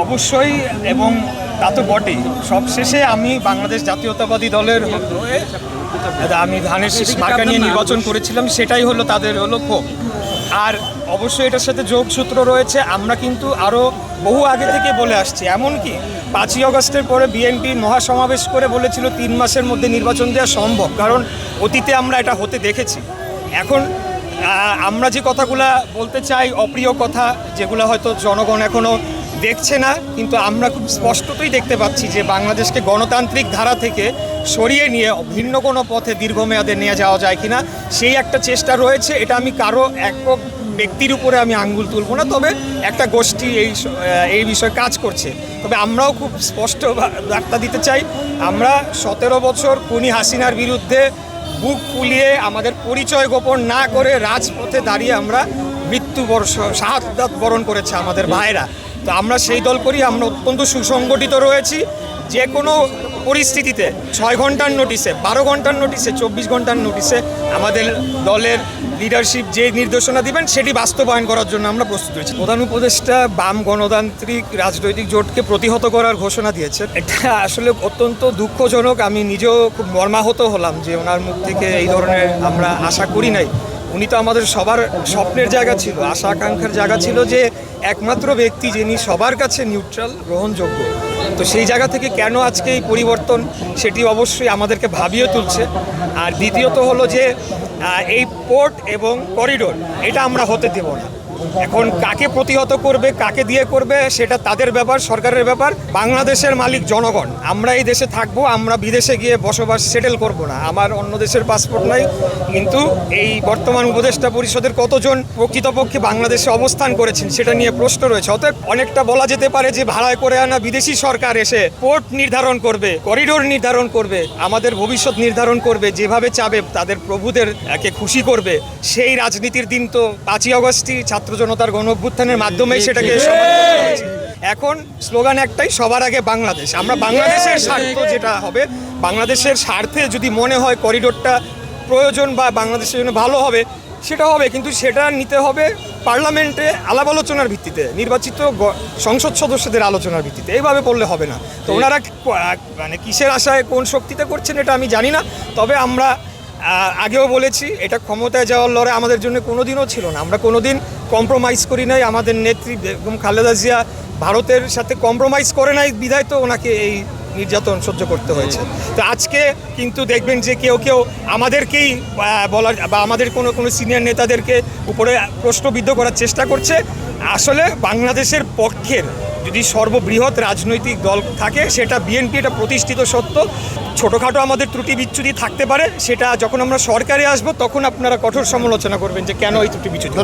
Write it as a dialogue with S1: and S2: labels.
S1: অবশ্যই, এবং তা তো বটেই। সবশেষে আমি বাংলাদেশ জাতীয়তাবাদী দলের হয়ে আমি ধানের শীষ মার্কা নিয়ে নির্বাচন করেছিলাম, সেটাই হলো তাদের হলো ক্ষোভ। আর অবশ্যই এটার সাথে যোগসূত্র রয়েছে। আমরা কিন্তু আরও বহু আগে থেকে বলে আসছি, এমনকি 5ই আগস্টের পরে বিএনপি মহাসমাবেশ করে বলেছিল 3 মাসের মধ্যে নির্বাচন দেওয়া সম্ভব, কারণ অতীতে আমরা এটা হতে দেখেছি। এখন আমরা যে কথাগুলো বলতে চাই, অপ্রিয় কথা, যেগুলো হয়তো জনগণ এখনও দেখছে না, কিন্তু আমরা খুব স্পষ্টতই দেখতে পাচ্ছি যে বাংলাদেশকে গণতান্ত্রিক ধারা থেকে সরিয়ে নিয়ে ভিন্ন কোনো পথে দীর্ঘমেয়াদে নিয়ে যাওয়া যায় কিনা, সেই একটা চেষ্টা রয়েছে। এটা আমি কারো একক ব্যক্তির উপরে আমি আঙ্গুল তুলব না, তবে একটা গোষ্ঠী এই বিষয়ে কাজ করছে। তবে আমরাও খুব স্পষ্ট বার্তা দিতে চাই, আমরা 17 বছর খুনি হাসিনার বিরুদ্ধে বুক ফুলিয়ে আমাদের পরিচয় গোপন না করে রাজপথে দাঁড়িয়ে আমরা শাহাদাত বরণ করেছে আমাদের ভাইরা। তো আমরা সেই দল করি, আমরা অত্যন্ত সুসংগঠিত রয়েছি। যে কোনো পরিস্থিতিতে 6 ঘন্টার নোটিশে, 12 ঘন্টার নোটিশে, 24 ঘন্টার নোটিশে আমাদের দলের লিডারশিপ যে নির্দেশনা দিবেন সেটি বাস্তবায়ন করার জন্য আমরা প্রস্তুত হয়েছি। প্রধান উপদেষ্টা বাম গণতান্ত্রিক রাজনৈতিক জোটকে প্রতিহত করার ঘোষণা দিয়েছেন। এটা আসলে অত্যন্ত দুঃখজনক। আমি নিজেও খুব মর্মাহত হলাম যে ওনার মুখ থেকে এই ধরনের আমরা আশা করি নাই। উনি তো আমাদের সবার স্বপ্নের জায়গা ছিল, আশা আকাঙ্ক্ষার জায়গা ছিল যে একমাত্র ব্যক্তি যিনি সবার কাছে নিউট্রাল, গ্রহণযোগ্য। তো সেই জায়গা থেকে কেন আজকে এই পরিবর্তন, সেটি অবশ্যই আমাদেরকে ভাবিয়ে তুলছে। আর দ্বিতীয়ত হলো যে এই পোর্ট এবং করিডোর এটা আমরা হতে দেব না। এখন কাকে প্রতিহত করবে, কাকে দিয়ে করবে, সেটা তাদের ব্যাপার, সরকারের ব্যাপার। বাংলাদেশের মালিক জনগণ। আমরা এই দেশে থাকবো, আমরা বিদেশে গিয়ে বসবাস সেটেল করব না। আমার অন্য দেশের পাসপোর্ট নাই, কিন্তু এই বর্তমান উপদেষ্টা পরিষদের কতজন প্রকৃতপক্ষে বাংলাদেশে অবস্থান করেছেন সেটা নিয়ে প্রশ্ন রয়েছে। অতএব অনেকটা বলা যেতে পারে যে ভাড়ায় করে আনা বিদেশি সরকার এসে পোর্ট নির্ধারণ করবে, করিডোর নির্ধারণ করবে, আমাদের ভবিষ্যৎ নির্ধারণ করবে, যেভাবে চাবে তাদের প্রভুদেরকে খুশি করবে। সেই রাজনীতির দিন তো 5ই আগস্টই ছাত্র জনতার গণ অভ্যুত্থানের মাধ্যমেই সেটাকে এখন স্লোগান একটাই, সবার আগে বাংলাদেশ। আমরা বাংলাদেশের স্বার্থ যেটা হবে, বাংলাদেশের স্বার্থে যদি মনে হয় করিডোরটা প্রয়োজন বা বাংলাদেশের জন্য ভালো হবে, সেটা হবে, কিন্তু সেটা নিতে হবে পার্লামেন্টে আলাপ আলোচনার ভিত্তিতে, নির্বাচিত সংসদ সদস্যদের আলোচনার ভিত্তিতে। এইভাবে বললে হবে না। তো ওনারা মানে কিসের আশায়, কোন শক্তিতে করছেন এটা আমি জানি না। তবে আমরা আগেও বলেছি, এটা ক্ষমতায় যাওয়ার লড়াই আমাদের জন্য কোনোদিনও ছিল না। আমরা কোনোদিন কম্প্রোমাইজ করি নাই। আমাদের নেত্রী বেগম খালেদা জিয়া ভারতের সাথে কম্প্রোমাইজ করে নাই, বিধায় তো ওনাকে এই নির্যাতন সহ্য করতে হয়েছে। তো আজকে কিন্তু দেখবেন যে কেউ কেউ আমাদেরকেই বলার বা আমাদের কোনো সিনিয়র নেতাদেরকে উপরে প্রশ্নবিদ্ধ করার চেষ্টা করছে। আসলে বাংলাদেশের পক্ষের যদি সর্ববৃহৎ রাজনৈতিক দল থাকে সেটা বিএনপি, এটা প্রতিষ্ঠিত সত্য। ছোটোখাটো আমাদের ত্রুটি বিচ্যুতি থাকতে পারে, সেটা যখন আমরা সরকারে আসবো তখন আপনারা কঠোর সমালোচনা করবেন যে কেন এই ত্রুটি বিচ্যুতি।